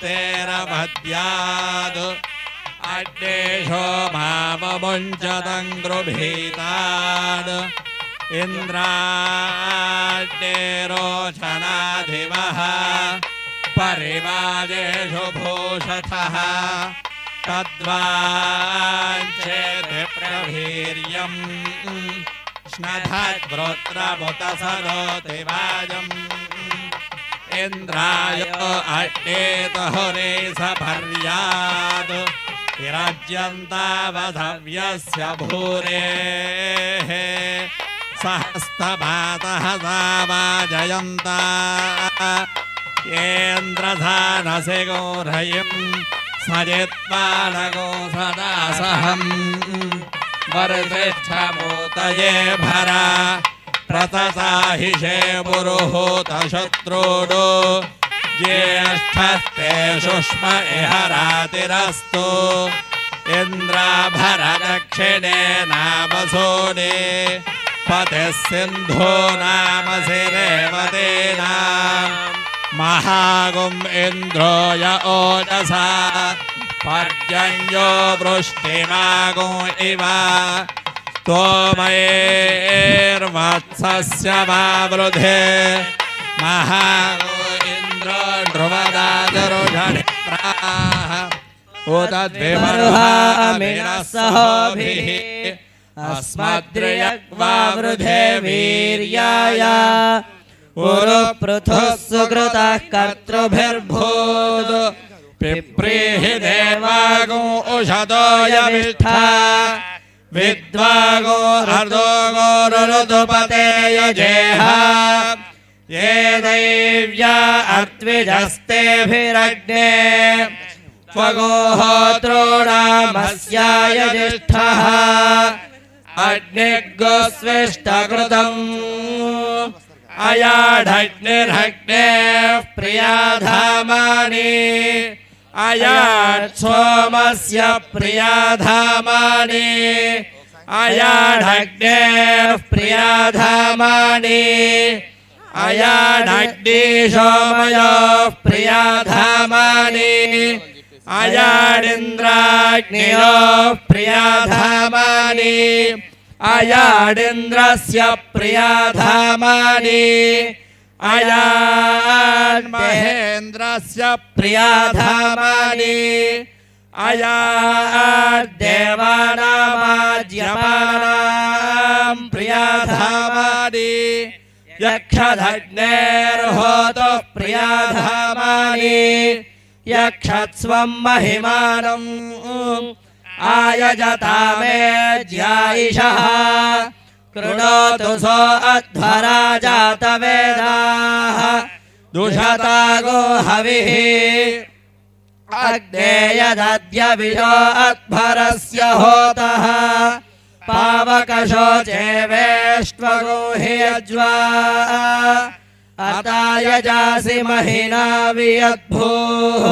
तेरभद्याद् अग्नेशो भावमुञ्चतं गृभीताद् इन्द्राग्नेरोचनाधिवः परिवाजेषु भूषथः तद्वाञ्छेति प्रवीर्यम् स्नधद्वृत्रमुतसरोति वाजम् इन्द्राय अट्टेतहुरे सपर्याद् विरज्यन्तावधव्यस्य भूरेः सहस्तभातः सावाजयन्ता येन्द्रधानसि गोरयम् सजित्वानगो सदा सहम् वरसिष्ठमूतये भरा प्रतसाहिषे पुरुहूत शत्रूडो ज्येष्ठस्ते शुष्म इह रातिरस्तु इन्द्राभर दक्षिणे नामसूने पतिः सिन्धो नामसि रेवतीनाम् महागुम् इन्द्रो य ओजसा पर्जन्यो वृष्टिमागो इव स्तोमैर्वत्सस्य वावृधे महागो इन्द्रो ध्रुवदादरुषणिप्राः उतद्विमरुहामिनः सहोभिः अस्मद्रियग्वावृधे वीर्याय उरुपृथुः सुकृतः कर्तृभिर्भूत् पिप्रीहि देवागो उषतो यमिष्ठा विद्वागो हर्दो गोरुरुदुपते यजेह ये दैव्या अत्विजस्तेभिरग्ने त्वगो होत्रोणामस्याय ज्येष्ठः अग्निर्गोस्विष्टकृतम् अयाढग्निर्हग्नेः प्रियाधामानि अयाच्छोमस्य प्रियाधामानि अयाढग्नेः प्रियाधामानि अयाढग्निशोमयोः प्रियाधामानि अयाडिन्द्राग्नियोः प्रियाधामानि अयाडिन्द्रस्य प्रियाधामानि अयान्महेन्द्रस्य प्रियाधामानि अयाद्देवानामाज्यमानां प्रियाधामानि यक्षधग्नेर्होतुः प्रियाधामानि यक्षत्स्वं महिमानम् आयजतामे ज्यायिषः कृणोतु सो अध्वरा जातवेदाः दुषतागो हविः अग्नेयदद्य विशो अध्वरस्य होतः पावकशोचे वेष्ट्वगो हि यज्वा अतायजासि महिना वियद्भूः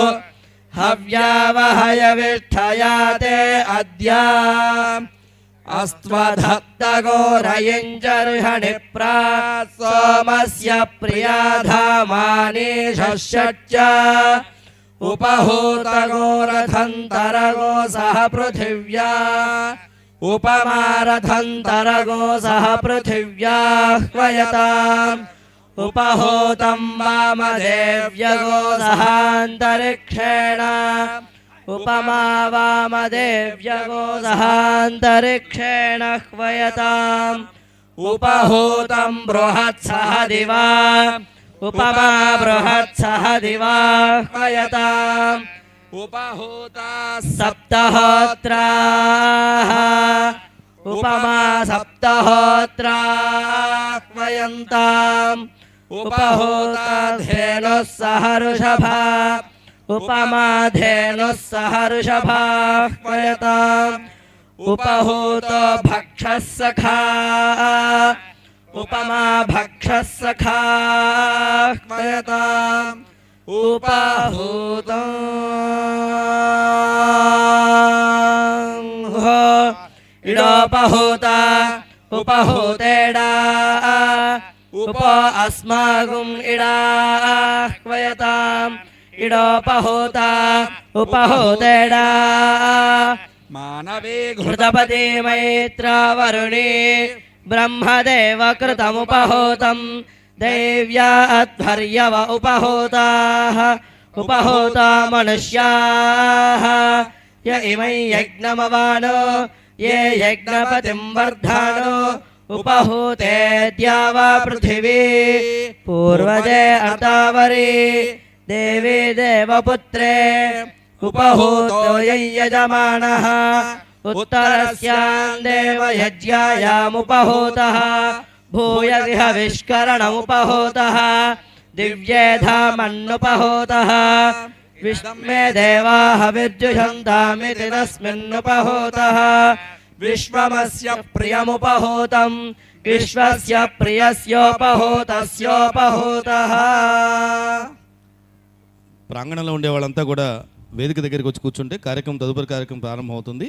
हव्यावहयविष्ठयाते अद्या अस्त्वधत्तगोरयिञ्जर्षणिप्रा सोमस्य प्रियाधामानि शश्यच्च उपहूतगोरथन्तरगो सह पृथिव्या उपमारथन्तरगो सह पृथिव्याह्वयताम् उपहूतं वामदेव्यगो सहान्तरिक्षेण उपमा वामदेव्यगो सहान्तरिक्षेण ह्वयताम् उपहूतं बृहत्सह दिवा उपमा बृहत्सह दिवा ह्वयताम् उपहूता सप्तहोत्राः उपमा सप्तहोत्राह्वयन्ताम् उपहूता धेनुः सह ऋषभा उपमा धेनुः सह ऋषभाह्वयताम् उपहूतो भक्षः सखा उपमा भक्षः सखाह्वयताम् उपहूतो इडोपहूता उपहूतेडा उप अस्मागुम् इडाह्वयताम् इडोपहूता उपहूतेडा मानवे घृतपति मैत्रावरुणे ब्रह्मदेव कृतमुपहूतं देव्या अध्वर्यव उपहूताः उपहूता मनुष्याः य इमै यज्ञमवानो ये यज्ञपतिं वर्धानो उपहूते द्यावा पृथिवी पूर्वजे अर्तावरी देवी देवपुत्रे उपहूतो यजमानः उत्तरस्यां देवयज्ञायामुपहूतः भूयदिह विष्करणमुपहूतः दिव्येधामन्नुपहूतः विष्मे देवाः विद्युषन्तामिति तस्मिन्नुपहूतः विश्वमस्य प्रियमुपहूतं विश्वस्य प्रियस्योपहूतस्योपहूतः. ప్రాంగణంలో ఉండే వాళ్ళంతా కూడా వేదిక దగ్గరికి వచ్చి కూర్చుంటే తదుపరి కార్యక్రమం ప్రారంభమవుతుంది.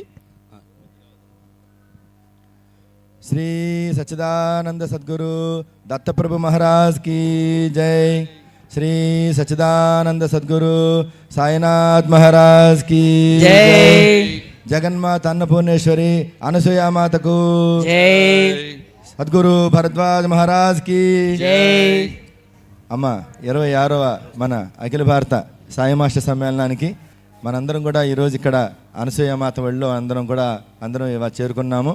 శ్రీ సచ్చిదానంద సద్గురు దత్తప్రభు మహారాజ్ की जय. श्री सच्चिदानंद सद्गुरु साईनाथ महाराज की जय. जगन्माता अन्नपूर्णेश्वरी అనసూయ మాతకు जय. సద్గురు భరద్వాజ్ మహారాజ్ की जय. అమ్మ 26వ మన అఖిల భారత సాయి మాస్టర్ సమ్మేళనానికి మనందరం కూడా ఈరోజు ఇక్కడ అనసూయ మాత ఒళ్ళో అందరం చేరుకున్నాము.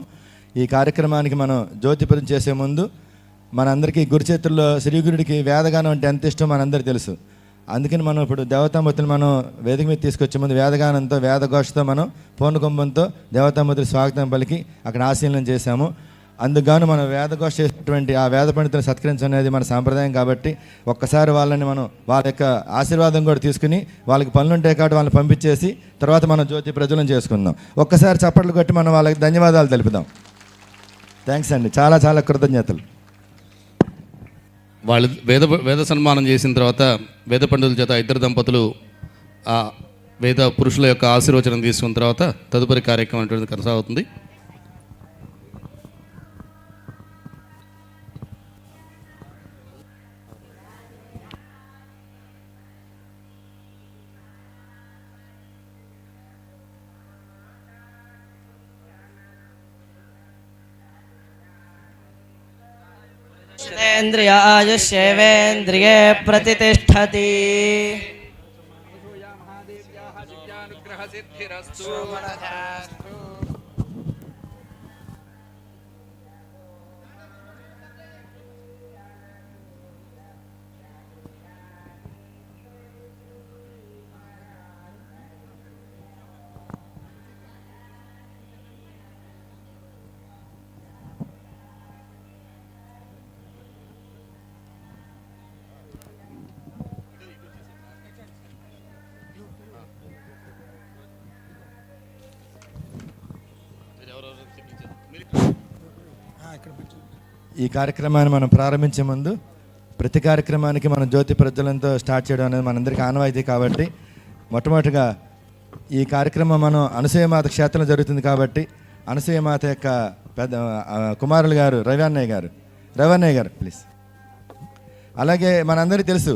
ఈ కార్యక్రమానికి మనం జ్యోతిపదం చేసే ముందు మనందరికీ గురుచేతుల్లో శ్రీగురుడికి వేదగానం అంటే ఎంత ఇష్టం మనందరికీ తెలుసు. అందుకని మనం ఇప్పుడు దేవతామూర్తులు మనం వేదిక మీద తీసుకొచ్చే ముందు వేదగానంతో వేదఘోషతో మనం పూర్ణకుంభంతో దేవతామూర్తులు స్వాగతం పలికి అక్కడ ఆశీలనం చేశాము. అందుకు మనం వేదఘోష చేసినటువంటి ఆ వేద పండితులను సత్కరించడం అనేది మన సాంప్రదాయం కాబట్టి ఒక్కసారి వాళ్ళని మనం వాళ్ళ యొక్క ఆశీర్వాదం కూడా తీసుకుని వాళ్ళకి పనులుంటే కాబట్టి వాళ్ళని పంపించేసి తర్వాత మనం జ్యోతి ప్రజ్వలనం చేసుకుందాం. ఒక్కసారి చప్పట్లు కొట్టి మనం వాళ్ళకి ధన్యవాదాలు తెలుపుదాం. థ్యాంక్స్ అండి, చాలా చాలా కృతజ్ఞతలు. వాళ్ళు వేద సన్మానం చేసిన తర్వాత వేద పండితుల చేత ఇద్దరు దంపతులు ఆ వేద పురుషుల యొక్క ఆశీర్వచనం తీసుకున్న తర్వాత తదుపరి కార్యక్రమం అనేటువంటిది కొనసాగుతుంది. आयुष्येवेन्द्रिये प्रतिष्ठति. ఈ కార్యక్రమాన్ని మనం ప్రారంభించే ముందు ప్రతి కార్యక్రమానికి మనం జ్యోతి ప్రజ్వలనంతో స్టార్ట్ చేయడం అనేది మనందరికీ ఆనవాయితీ కాబట్టి మొట్టమొదటిగా ఈ కార్యక్రమం మనం అనసూయమాత క్షేత్రంలో జరుగుతుంది కాబట్టి అనసూయమాత యొక్క పెద్ద కుమారులు గారు రవన్నయ్య గారు ప్లీజ్. అలాగే మనందరికీ తెలుసు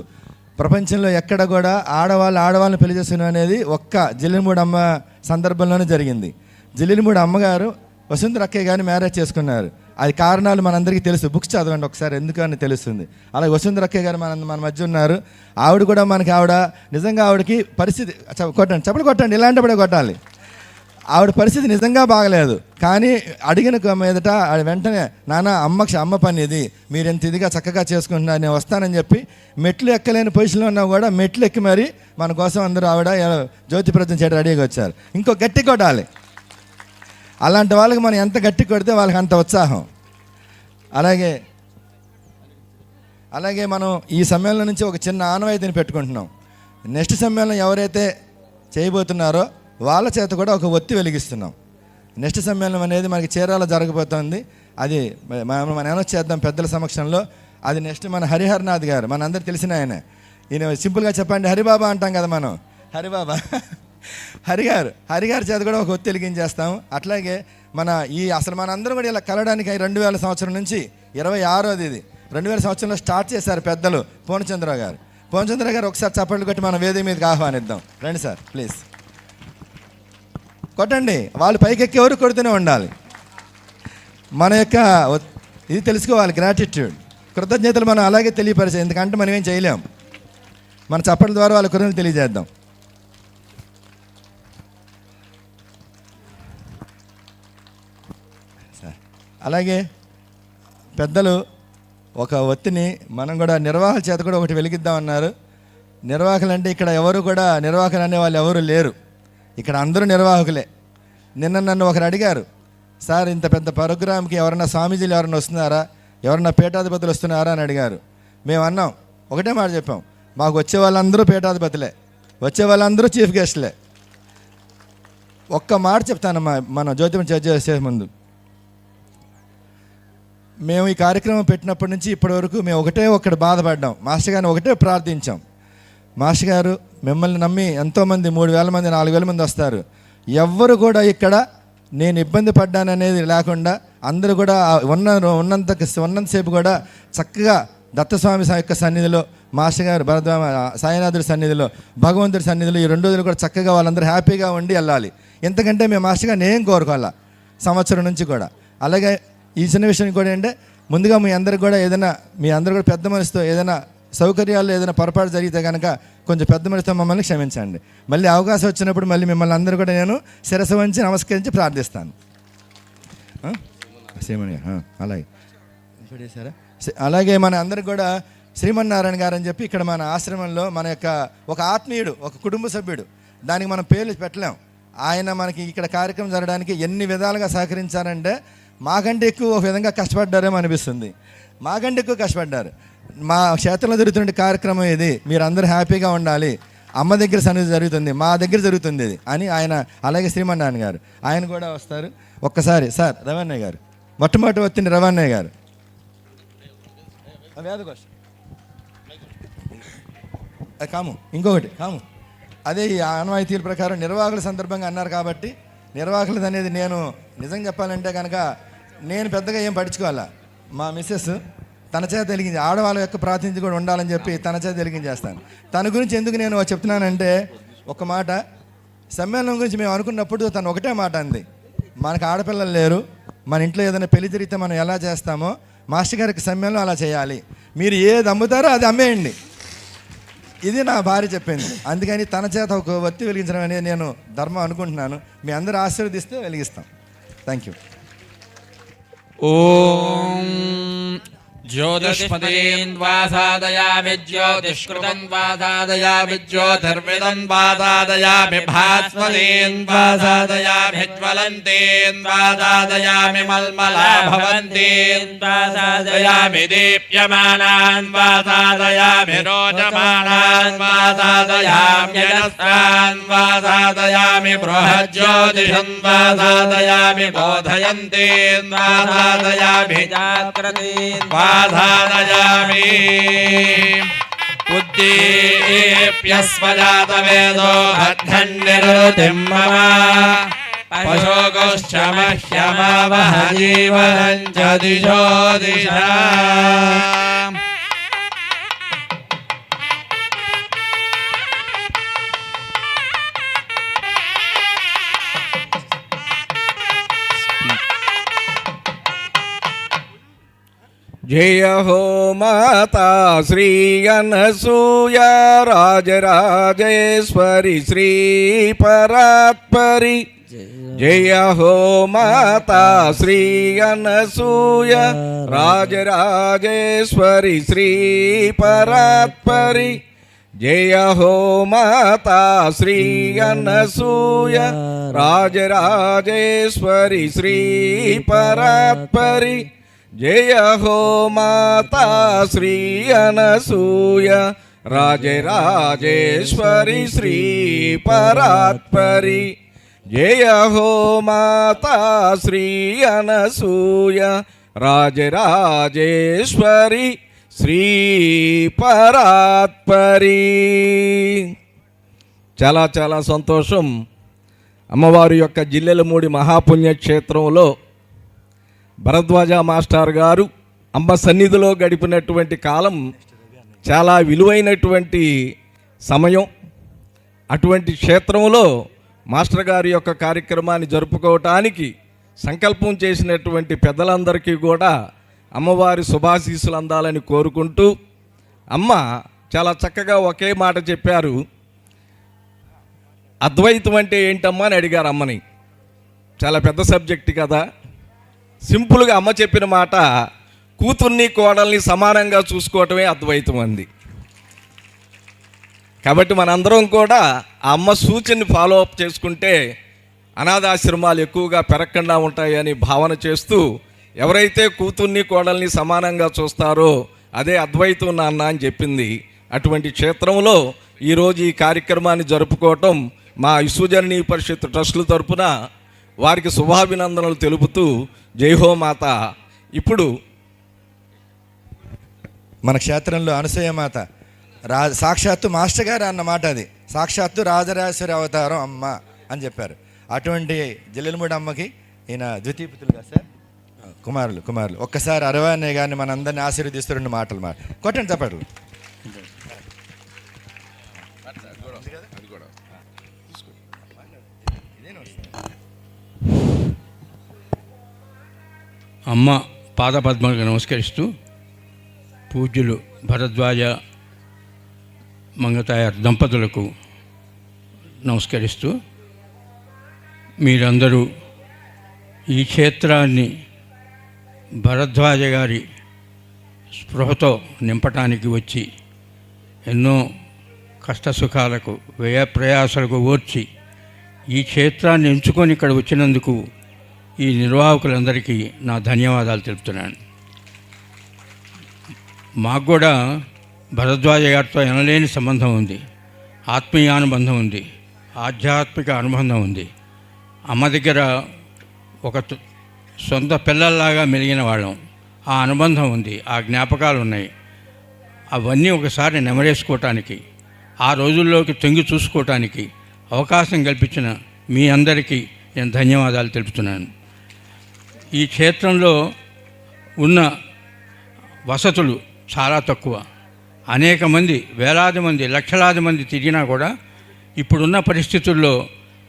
ప్రపంచంలో ఎక్కడ కూడా ఆడవాళ్ళని పెళ్లి చేసుకునే అనేది ఒక్క జిల్లిమూడి అమ్మ సందర్భంలోనే జరిగింది. జిల్లిమూడి అమ్మగారు వసుంధర అక్కయ్య గారిని మ్యారేజ్ చేసుకున్నారు. అది కారణాలు మనందరికీ తెలుసు, బుక్స్ చదవండి ఒకసారి ఎందుకని తెలుస్తుంది. అలాగే వసుంధర అక్కయ్య గారు మన మధ్య ఉన్నారు. ఆవిడ కూడా ఆవిడ నిజంగా ఆవిడకి పరిస్థితి కొట్టండి, చప్పలు కొట్టండి, ఇలాంటప్పుడే కొట్టాలి. ఆవిడ పరిస్థితి నిజంగా బాగలేదు. కానీ అడిగిన మీదట వెంటనే నాన్న అమ్మ పని ఇది, మీరు ఎంత ఇదిగా చక్కగా చేసుకుంటున్నారు, నేను వస్తానని చెప్పి మెట్లు ఎక్కలేని పొజిషన్లో ఉన్నా కూడా మెట్లు ఎక్కి మరి మన కోసం అందరూ ఆవిడ జ్యోతి ప్రజ్వలనం చేయడం రెడీగా వచ్చారు. ఇంకో గట్టి కొట్టాలి. అలాంటి వాళ్ళకి మనం ఎంత గట్టి కొడితే వాళ్ళకి అంత ఉత్సాహం. అలాగే మనం ఈ సమ్మేళనం నుంచి ఒక చిన్న ఆనవాయితీని పెట్టుకుంటున్నాం. నెక్స్ట్ సమ్మేళనం ఎవరైతే చేయబోతున్నారో వాళ్ళ చేత కూడా ఒక ఒత్తి వెలిగిస్తున్నాం. నెక్స్ట్ సమ్మేళనం అనేది మనకి చీరాల జరగబోతోంది. అది మనం అనౌన్స్ చేద్దాం పెద్దల సమక్షంలో. అది నెక్స్ట్ మన హరిహరనాథ్ గారు, మన అందరికి తెలిసిన ఆయన. ఈయన సింపుల్గా చెప్పండి హరిబాబా అంటాం కదా మనం, హరిబాబా హరిగారి చేత కూడా ఒక ఒత్తి వెలిగించేస్తాము. అట్లాగే అసలు మనందరం కూడా ఇలా కలవడానికి 2000 సంవత్సరం నుంచి 26వ తేదీ 2000 సంవత్సరంలో స్టార్ట్ చేశారు పెద్దలు పూర్ణచంద్రరావు గారు. పూర్ణచంద్ర గారు ఒకసారి చప్పట్లు కొట్టి మన వేదిక మీదకి ఆహ్వానిద్దాం. రండి సార్ ప్లీజ్ కొట్టండి. వాళ్ళు పైకెక్కి ఎవరు కొడుతూనే ఉండాలి. మన యొక్క ఇది తెలుసుకోవాలి, గ్రాటిట్యూడ్, కృతజ్ఞతలు మనం అలాగే తెలియపరిచాం. ఎందుకంటే మనం ఏం చేయలేం. మన చప్పట్ల ద్వారా వాళ్ళ కృతజ్ఞతలు తెలియజేద్దాం. అలాగే పెద్దలు ఒక ఒత్తిని మనం కూడా నిర్వాహకుల చేత కూడా ఒకటి వెలిగిద్దామన్నారు. నిర్వాహకులు అంటే ఇక్కడ ఎవరు కూడా నిర్వాహకులు అనే వాళ్ళు ఎవరు లేరు. ఇక్కడ అందరూ నిర్వాహకులే. నిన్న నన్ను ఒకరు అడిగారు, సార్ ఇంత పెద్ద ప్రోగ్రామ్కి ఎవరన్నా స్వామీజీలు ఎవరన్నా వస్తున్నారా, ఎవరన్నా పీఠాధిపతులు వస్తున్నారా అని అడిగారు. మేము అన్నాం, ఒకటే మాట చెప్పాం, మాకు వచ్చే వాళ్ళందరూ పీఠాధిపతులే, వచ్చే వాళ్ళందరూ చీఫ్ గెస్ట్లే. ఒక్క మాట చెప్తానమ్మా మన జ్యోతిమణి చర్చ చేసే ముందు. మేము ఈ కార్యక్రమం పెట్టినప్పటి నుంచి ఇప్పటి వరకు మేము ఒకటి బాధపడ్డాం. మాస్టర్ గారిని ఒకటే ప్రార్థించాం, మాస్టర్ గారు మిమ్మల్ని నమ్మి ఎంతోమంది 3,000 మంది 4,000 మంది వస్తారు, ఎవ్వరు కూడా ఇక్కడ నేను ఇబ్బంది పడ్డాననేది లేకుండా అందరూ కూడా ఉన్నంతసేపు కూడా చక్కగా దత్తస్వామి యొక్క సన్నిధిలో, మాస్టర్ గారు సాయినాథుడి సన్నిధిలో, భగవంతుడి సన్నిధిలో ఈ 2 రోజులు కూడా చక్కగా వాళ్ళందరూ హ్యాపీగా ఉండి వెళ్ళాలి. ఎందుకంటే మేము మాస్టర్ గారిని ఏం కోరుకోవాలా సంవత్సరం నుంచి కూడా. అలాగే ఈ చిన్న విషయం కూడా అంటే ముందుగా మీ అందరికి కూడా ఏదైనా మీ అందరూ కూడా పెద్ద మనసుతో ఏదైనా సౌకర్యాల్లో ఏదైనా పొరపాటు జరిగితే కనుక కొంచెం పెద్ద మనసుతో మమ్మల్ని క్షమించండి. మళ్ళీ అవకాశం వచ్చినప్పుడు మళ్ళీ మిమ్మల్ని అందరూ కూడా నేను శిరస్సు వంచి నమస్కరించి ప్రార్థిస్తాను. సేమని అలాగే చేశారా. అలాగే మన అందరికి కూడా శ్రీమన్నారాయణ గారు అని చెప్పి ఇక్కడ మన ఆశ్రమంలో మన యొక్క ఒక ఆత్మీయుడు, ఒక కుటుంబ సభ్యుడు, దానికి మనం పేర్లు పెట్టలేం. ఆయన మనకి ఇక్కడ కార్యక్రమం జరగడానికి ఎన్ని విధాలుగా సహకరించారంటే మాకంటే ఎక్కువ ఒక విధంగా కష్టపడ్డారేమో అనిపిస్తుంది. మాకంటే ఎక్కువ కష్టపడ్డారు. మా క్షేత్రంలో జరుగుతున్న కార్యక్రమం ఇది, మీరు అందరూ హ్యాపీగా ఉండాలి, అమ్మ దగ్గర సన్నిధి జరుగుతుంది, మా దగ్గర జరుగుతుంది ఇది అని ఆయన. అలాగే శ్రీమన్నారాయణ గారు ఆయన కూడా వస్తారు. ఒక్కసారి సార్ రవణయ్య గారు, మొట్టమొదటి వచ్చింది రవణయ్య గారు. కాము ఇంకొకటి కాము. అదే ఈ ఆనవాయితీల ప్రకారం నిర్వాహకుల సందర్భంగా అన్నారు కాబట్టి నిర్వాహకులది అనేది నేను నిజంగా చెప్పాలంటే కనుక నేను పెద్దగా ఏం పట్టించుకోవాలా. మా మిస్సెస్ తన చేత వెలిగించి ఆడవాళ్ళ యొక్క ప్రాతినిధ్యం కూడా ఉండాలని చెప్పి తన చేత వెలిగించేస్తాను. తన గురించి ఎందుకు నేను చెప్తున్నానంటే ఒక మాట, సమ్మేళనం గురించి మేము అనుకున్నప్పుడు తను ఒకటే మాట అంది, మనకు ఆడపిల్లలు లేరు, మన ఇంట్లో ఏదైనా పెళ్లి జరిగితే మనం ఎలా చేస్తామో మాస్టర్ గారికి సమ్మేళనం అలా చేయాలి, మీరు ఏది అమ్ముతారో అది అమ్మేయండి. ఇది నా భార్య చెప్పింది. అందుకని తన చేత ఒక వత్తి వెలిగించడం అనేది నేను ధర్మం అనుకుంటున్నాను. మీ అందరూ ఆశీర్వదిస్తే వెలిగిస్తాం. Thank you. ఓం జ్యోతిష్మదీన్వాసాదయామి జ్యోతిష్కృతన్వాసాదయామి జ్యోతిర్విదన్వాసాదయామి భాస్వదీన్వాసాదయామి జ్వలంతీన్వాసాదయామి మల్మలా భవంతీన్వాసాదయామి దీప్యమానాన్వాసాదయామి రోచమానాన్వాసాదయామ్యనస్వాన్వాసాదయామి బృహజ్యోతిషన్వాసాదయామి బోధయంతీన్వాసాదయామి జాగ్రతీన్వాసాదయామి ఉద్దీప్యస్వజాతవేదో అద్ధన్నిరుతిం మమ పశోగోశ్చ మహ్యమావహ జీవనం చ దిశో దిశా. జయ హో మాతా శ్రీ అనసూయ రాజరాజేశ్వరి శ్రీ పరాత్పరి. జయ హో మాతా శ్రీ అనసూయ రాజరాజేశ్వరి శ్రీ పరాత్పరి. జయ హో మాతా శ్రీ అనసూయ రాజరాజేశ్వరి శ్రీ పరాత్పరి. జయ హో మాతా శ్రీ అనసూయ రాజరాజేశ్వరి శ్రీ పరాత్పరి. జయ హో మాతా శ్రీ అనసూయ రాజరాజేశ్వరి శ్రీ పరాత్పరి. చాలా చాలా సంతోషం. అమ్మవారి యొక్క జిల్లెలమూడి మహాపుణ్యక్షేత్రంలో భరద్వాజ మాస్టర్ గారు అమ్మ సన్నిధిలో గడిపినటువంటి కాలం చాలా విలువైనటువంటి సమయం. అటువంటి క్షేత్రంలో మాస్టర్ గారి యొక్క కార్యక్రమాన్ని జరుపుకోవటానికి సంకల్పం చేసినటువంటి పెద్దలందరికీ కూడా అమ్మవారి శుభాశీస్సులు అందాలని కోరుకుంటూ, అమ్మ చాలా చక్కగా ఒకే మాట చెప్పారు. అద్వైతం అంటే ఏంటమ్మా అని అడిగారు అమ్మని. చాలా పెద్ద సబ్జెక్ట్ కదా. సింపుల్గా అమ్మ చెప్పిన మాట, కూతుర్ని కోడల్ని సమానంగా చూసుకోవటమే అద్వైతం అంది. కాబట్టి మనందరం కూడా ఆ అమ్మ సూచనని ఫాలో అప్ చేసుకుంటే అనాథాశ్రమాలు ఎక్కువగా పెరగకుండా ఉంటాయని భావన చేస్తూ, ఎవరైతే కూతుర్ని కోడల్ని సమానంగా చూస్తారో అదే అద్వైతం నాన్న అని చెప్పింది. అటువంటి క్షేత్రంలో ఈరోజు ఈ కార్యక్రమాన్ని జరుపుకోవటం మా విశ్వజననీ పరిషత్ ట్రస్టుల తరపున వారికి శుభాభినందనలు తెలుపుతూ జై హో మాత. ఇప్పుడు మన క్షేత్రంలో అనసూయమాత సాక్షాత్తు మాస్టర్ గారు అన్నమాట, అది సాక్షాత్తు రాజరాజేశ్వరి అవతారం అమ్మ అని చెప్పారు. అటువంటి జిల్లెలమూడి అమ్మకి ఈయన ద్వితీయపుతులుగా సార్ కుమారులు ఒక్కసారి అరవాణయ్య గారిని మన అందరినీ ఆశీర్వదిస్తూ 2 మాటలు కొట్టండి చెప్పట్లు. అమ్మ పాదపద్మలకు నమస్కరిస్తూ, పూజ్యులు భరద్వాజ మంగతాయ దంపతులకు నమస్కరిస్తూ, మీరందరూ ఈ క్షేత్రాన్ని భరద్వాజ గారి స్పృహతో నింపటానికి వచ్చి ఎన్నో కష్టసుఖాలకు వ్యయ ప్రయాసాలకు ఓర్చి ఈ క్షేత్రాన్ని ఎంచుకొని ఇక్కడ వచ్చినందుకు ఈ నిర్వాహకులందరికీ నా ధన్యవాదాలు తెలుపుతున్నాను. మాకు కూడా భరద్వాజ గారితో ఎనలేని సంబంధం ఉంది, ఆత్మీయానుబంధం ఉంది, ఆధ్యాత్మిక అనుబంధం ఉంది. అమ్మ దగ్గర ఒక సొంత పిల్లల్లాగా మెలిగిన వాళ్ళం. ఆ అనుబంధం ఉంది, ఆ జ్ఞాపకాలు ఉన్నాయి. అవన్నీ ఒకసారి నెమరేసుకోవటానికి, ఆ రోజుల్లోకి తొంగి చూసుకోవటానికి అవకాశం కల్పించిన మీ అందరికీ నేను ధన్యవాదాలు తెలుపుతున్నాను. ఈ క్షేత్రంలో ఉన్న వసతులు చాలా తక్కువ. అనేక మంది, వేలాది మంది, లక్షలాది మంది తిరిగినా కూడా ఇప్పుడున్న పరిస్థితుల్లో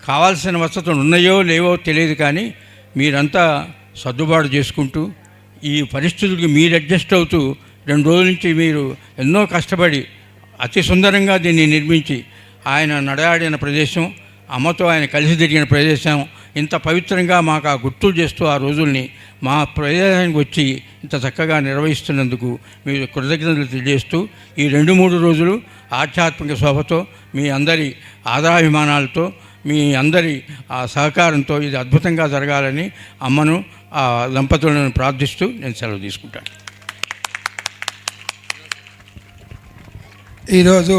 కావాల్సిన వసతులు ఉన్నాయో లేవో తెలియదు, కానీ మీరంతా సర్దుబాటు చేసుకుంటూ ఈ పరిస్థితులకి మీరు అడ్జస్ట్ అవుతూ 2 రోజుల నుంచి మీరు ఎన్నో కష్టపడి అతి సుందరంగా దీన్ని నిర్మించి, ఆయన నడయాడిన ప్రదేశం, అమ్మతో ఆయన కలిసి తిరిగిన ప్రదేశం ఇంత పవిత్రంగా మాకు ఆ గుర్తులు చేస్తూ ఆ రోజుల్ని మా ప్రదేశానికి వచ్చి ఇంత చక్కగా నిర్వహిస్తున్నందుకు మీరు కృతజ్ఞతలు తెలియజేస్తూ, ఈ 2-3 రోజులు ఆధ్యాత్మిక శోభతో, మీ అందరి ఆదరాభిమానాలతో, మీ అందరి ఆ సహకారంతో ఇది అద్భుతంగా జరగాలని అమ్మను, ఆ దంపతులను ప్రార్థిస్తూ నేను సెలవు తీసుకుంటాను. ఈరోజు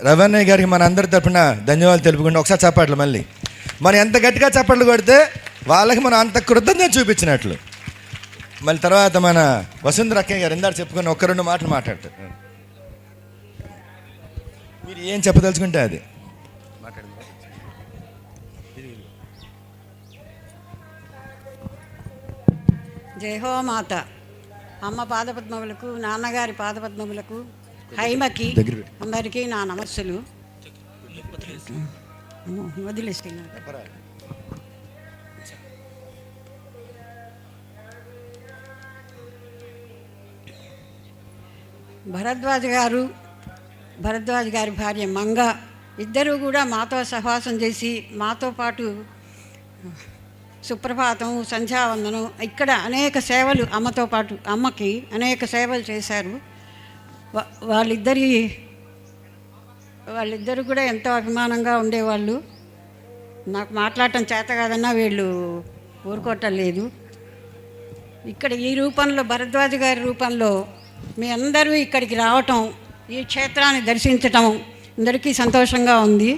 రవణయ్య గారికి మన అందరి తరపున ధన్యవాదాలు తెలుపుకుంటే ఒకసారి చప్పట్లు. మళ్ళీ మనం ఎంత గట్టిగా చప్పట్లు కొడితే వాళ్ళకి మనం అంత కృతజ్ఞత చూపించినట్లు. మళ్ళీ తర్వాత మన వసుంధర అక్కయ్య గారు ఇందాక చెప్పుకొని 1-2 మాటలు మాట్లాడతారు. మీరు ఏం చెప్పదలుచుకుంటే అది జై హో మాత. అమ్మ పాదపద్మములకు, నాన్నగారి పాదపద్మములకు, హైమకి అందరికీ నా నమస్సులు. వదిలేస్తున్నా. భరద్వాజ్ గారి భార్య మంగ ఇద్దరూ కూడా మాతో సహవాసం చేసి మాతో పాటు సుప్రభాతం, సంధ్యావందనం, ఇక్కడ అనేక సేవలు అమ్మతో పాటు అమ్మకి అనేక సేవలు చేశారు. వాళ్ళిద్దరు కూడా ఎంతో అభిమానంగా ఉండేవాళ్ళు. నాకు మాట్లాడటం చేత కాదన్నా వీళ్ళు ఊరుకోవటం లేదు. ఇక్కడ ఈ రూపంలో, భరద్వాజ గారి రూపంలో మీ అందరూ ఇక్కడికి రావటం, ఈ క్షేత్రాన్ని దర్శించటం అందరికీ సంతోషంగా ఉంది.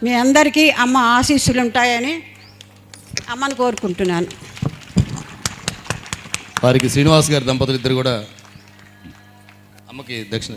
మీ అందరికీ అమ్మ ఆశీస్సులు ఉంటాయని అమ్మను కోరుకుంటున్నాను. వారికి శ్రీనివాస్ గారి దంపతులు ఇద్దరు కూడా అమ్మకి దక్షిణ.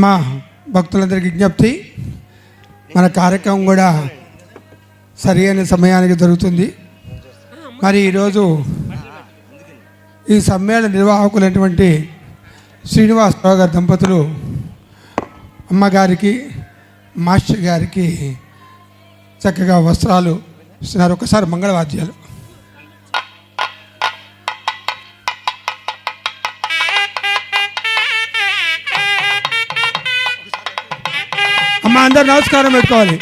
మా భక్తులందరికీ విజ్ఞప్తి, మన కార్యక్రమం కూడా సరి అయిన సమయానికి జరుగుతుంది. మరి ఈరోజు ఈ సమ్మేళన నిర్వాహకులైనటువంటి శ్రీనివాసరావు గారి దంపతులు అమ్మగారికి మాస్టర్ గారికి చక్కగా వస్త్రాలు ఇస్తున్నారు. ఒకసారి మంగళవాద్యాలు. అమ్మ అందరు నమస్కారం పెట్టుకోవాలి.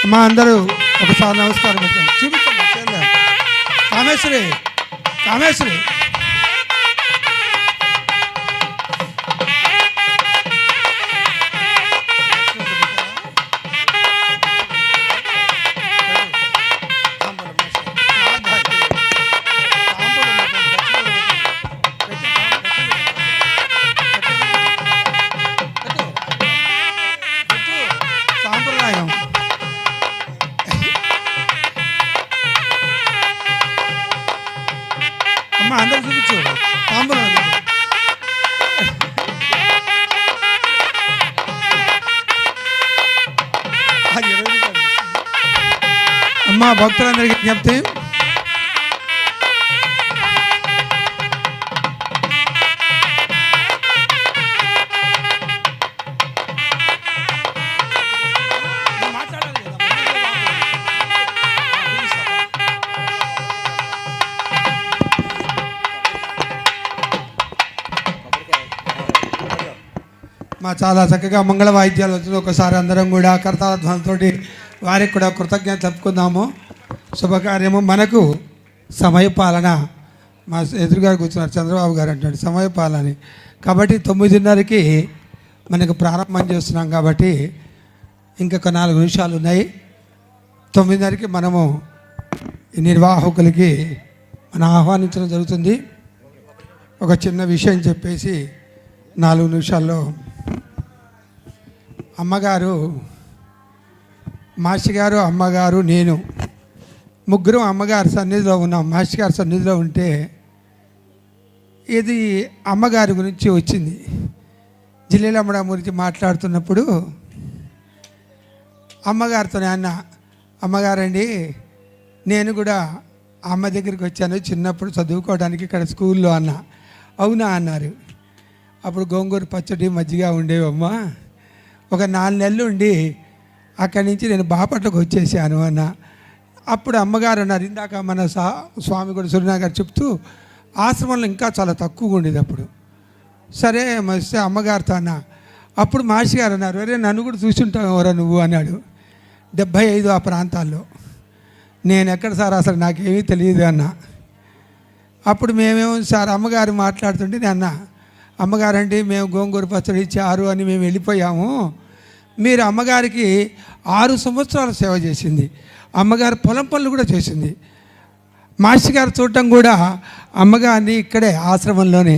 అమ్మ అందరూ ఒకసారి నమస్కారం పెట్టండి. చూపించండి. కామేశ్వరి కామేశ్వరి సాంప్రదాయం. అమ్మ అందరూ చూపించు. సాంప్రదాయం. అమ్మ భక్తులందరికీ విజ్ఞప్తి, మా చాలా చక్కగా మంగళ వాయిద్యాలు వచ్చింది. ఒకసారి అందరం కూడా కర్తాధ్వానంతోటి వారికి కూడా కృతజ్ఞత చెప్పుకుందాము. శుభకార్యము. మనకు సమయపాలన, మా ఎదురుగారు కూర్చున్నారు చంద్రబాబు గారు అంటాడు సమయపాలని. కాబట్టి 9:30కి మనకు ప్రారంభం చేస్తున్నాం. కాబట్టి ఇంకొక 4 నిమిషాలు ఉన్నాయి. 9:30కి మనము నిర్వాహకులకి మనం ఆహ్వానించడం జరుగుతుంది. ఒక చిన్న విషయం చెప్పేసి 4 నిమిషాల్లో అమ్మగారు, మాస్టర్ గారు, అమ్మగారు, నేను ముగ్గురం అమ్మగారి సన్నిధిలో ఉన్నాం. మాస్టర్ గారి సన్నిధిలో ఉంటే ఇది అమ్మగారి గురించి వచ్చింది. జిల్లేలమ్మడ గురించి మాట్లాడుతున్నప్పుడు అమ్మగారితోనే అన్న, అమ్మగారండి నేను కూడా అమ్మ దగ్గరికి వచ్చాను చిన్నప్పుడు చదువుకోవడానికి ఇక్కడ స్కూల్లో అన్న. అవునా అన్నారు. అప్పుడు గోంగూర పచ్చడి మజ్జిగ ఉండేవమ్మా. ఒక 4 నెలలు ఉండి అక్కడి నుంచి నేను బాపట్లకు వచ్చేసాను అన్న. అప్పుడు అమ్మగారు అన్నారు, ఇందాక మన స్వామి కూడా సురేనా గారు చెప్తూ ఆశ్రమంలో ఇంకా చాలా తక్కువగా ఉండేది అప్పుడు. సరే వస్తే అమ్మగారితో అన్న. అప్పుడు మహర్షి గారు అన్నారు, అరే నన్ను కూడా చూసుంటావు ఎవరా నువ్వు అన్నాడు. 75 ఆ ప్రాంతాల్లో. నేను ఎక్కడ సార్ అసలు నాకేమీ తెలియదు అన్న. అప్పుడు మేమేమో సార్ అమ్మగారు మాట్లాడుతుంటే నేను అన్న, అమ్మగారండి మేము గోంగూర పచ్చడి చారు అని మేము వెళ్ళిపోయాము. మీరు అమ్మగారికి 6 సంవత్సరాలు సేవ చేసింది. అమ్మగారు పొలం పనులు కూడా చేసింది. మాస్టర్ గారు చూడటం కూడా అమ్మగారిని ఇక్కడే ఆశ్రమంలోనే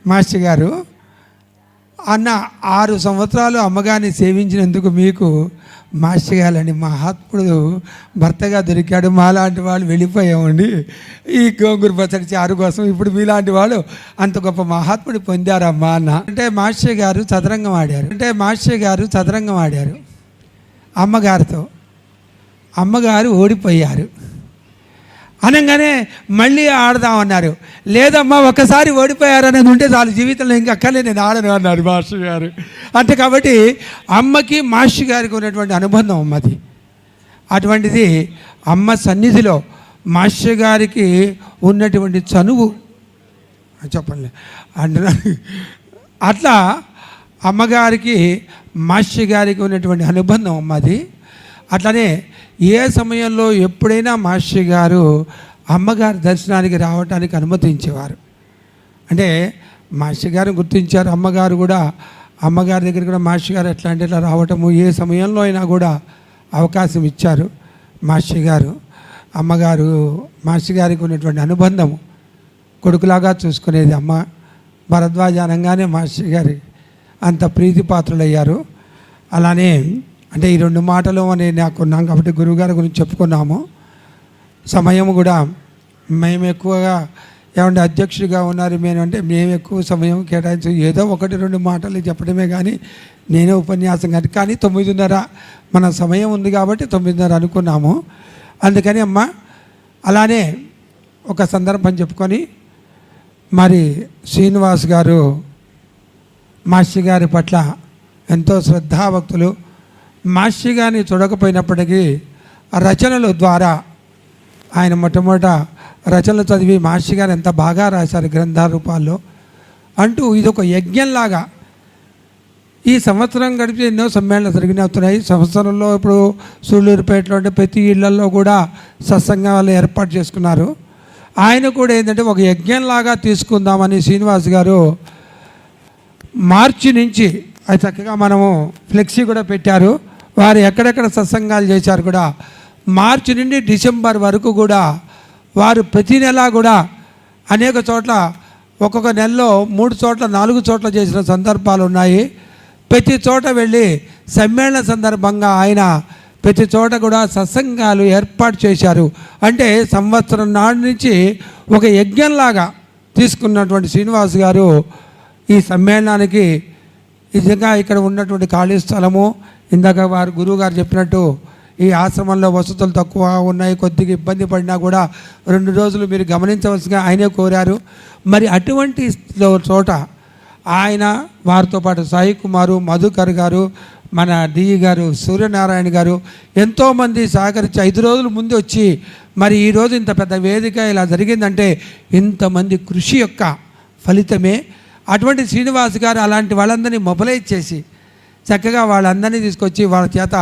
మాస్టర్ గారు అన్న 6 సంవత్సరాలు అమ్మగారిని సేవించినందుకు మీకు మాస్టర్ గారండి మహాత్ముడు భర్తగా దొరికాడు. మాలాంటి వాళ్ళు వెళ్ళిపోయామండి ఈ గోంగూర పచ్చడి చారు కోసం. ఇప్పుడు మీలాంటి వాళ్ళు అంత గొప్ప మహాత్ముడు పొందారమ్మా అన్న. అంటే మాస్టర్ గారు చదరంగం ఆడారు అమ్మగారితో. అమ్మగారు ఓడిపోయారు. అనగానే మళ్ళీ ఆడదామన్నారు. లేదమ్మా, ఒక్కసారి ఓడిపోయారనేది ఉంటే చాలు, జీవితంలో ఇంకా అక్కర్లే, నేను ఆడను అన్నారు మాస్టర్ గారు. అంతే కాబట్టి అమ్మకి మాస్టర్ గారికి ఉన్నటువంటి అనుబంధం అమ్మది. అటువంటిది అమ్మ సన్నిధిలో మాస్టర్ గారికి ఉన్నటువంటి చనువు చెప్పండి అట్లా అమ్మగారికి మాస్టర్ గారికి ఉన్నటువంటి అనుబంధం అమ్మది. అట్లనే ఏ సమయంలో ఎప్పుడైనా మాస్టర్ గారు అమ్మగారి దర్శనానికి రావడానికి అనుమతించేవారు. అంటే మాస్టర్ గారు గుర్తించారు, అమ్మగారు కూడా అమ్మగారి దగ్గర కూడా మాస్టర్ గారు ఎట్లా అంటే ఇట్లా రావటము, ఏ సమయంలో అయినా కూడా అవకాశం ఇచ్చారు మాస్టర్ గారు. అమ్మగారు మాస్టర్ గారికి ఉన్నటువంటి అనుబంధము కొడుకులాగా చూసుకునేది అమ్మ. భరద్వాజ అనగానే మాస్టర్ గారి అంత ప్రీతిపాత్రులయ్యారు. అలానే అంటే ఈ 2 మాటలు అని నాకున్నాం కాబట్టి గురువుగారి గురించి చెప్పుకున్నాము. సమయం కూడా మేము ఎక్కువగా ఏమంటే అధ్యక్షుడిగా ఉన్నారు మేము ఎక్కువ సమయం కేటాయించి ఏదో 1-2 మాటలు చెప్పడమే కానీ నేనే ఉపన్యాసం కానీ 9:30 మన సమయం ఉంది కాబట్టి 9:30 అనుకున్నాము. అందుకని అమ్మ అలానే ఒక సందర్భం చెప్పుకొని మరి శ్రీనివాస్ గారు మాస్టర్ గారి పట్ల ఎంతో శ్రద్ధాభక్తులు. మాస్టర్ గారిని చూడకపోయినప్పటికీ రచనల ద్వారా ఆయన మొట్టమొదట రచనలు చదివి మాస్టర్ గారు ఎంత బాగా రాశారు గ్రంథాల రూపాల్లో అంటూ ఇదొక యజ్ఞంలాగా ఈ సంవత్సరం గడిపి ఎన్నో సమ్మేళనాలు జరిగినవుతున్నాయి. సంవత్సరంలో ఇప్పుడు సూళ్ళూరుపేటలో అంటే ప్రతి ఇళ్లలో కూడా సత్సంగాలు ఏర్పాటు చేసుకున్నారు. ఆయన కూడా ఏంటంటే ఒక యజ్ఞంలాగా తీసుకుందామని శ్రీనివాస్ గారు మార్చి నుంచి అది చక్కగా మనము ఫ్లెక్సీ కూడా పెట్టారు. వారు ఎక్కడెక్కడ సత్సంగాలు చేశారు కూడా మార్చి నుండి డిసెంబర్ వరకు కూడా వారు ప్రతి నెల కూడా అనేక చోట్ల ఒక్కొక్క నెలలో 3 చోట్ల 4 చోట్ల చేసిన సందర్భాలు ఉన్నాయి. ప్రతి చోట వెళ్ళి సమ్మేళన సందర్భంగా ఆయన ప్రతి చోట కూడా సత్సంగాలు ఏర్పాటు చేశారు. అంటే సంవత్సరం నాటి నుంచి ఒక యజ్ఞంలాగా తీసుకున్నటువంటి శ్రీనివాస్ గారు ఈ సమ్మేళనానికి నిజంగా ఇక్కడ ఉన్నటువంటి ఖాళీ స్థలము, ఇందాక వారు గురువు గారు చెప్పినట్టు ఈ ఆశ్రమంలో వసతులు తక్కువ ఉన్నాయి, కొద్దిగా ఇబ్బంది పడినా కూడా 2 రోజులు మీరు గమనించవలసిగా ఆయనే కోరారు. మరి అటువంటి చోట ఆయన వారితో పాటు సాయి కుమారు, మధుకర్ గారు, మన డిఈ గారు, సూర్యనారాయణ గారు ఎంతోమంది సహకరించి 5 రోజుల ముందు వచ్చి మరి ఈరోజు ఇంత పెద్ద వేదిక ఇలా జరిగిందంటే ఇంతమంది కృషి యొక్క ఫలితమే. అటువంటి శ్రీనివాస్ గారు అలాంటి వాళ్ళందరినీ మొబలైజ్ చేసి చక్కగా వాళ్ళందరినీ తీసుకొచ్చి వాళ్ళ చేత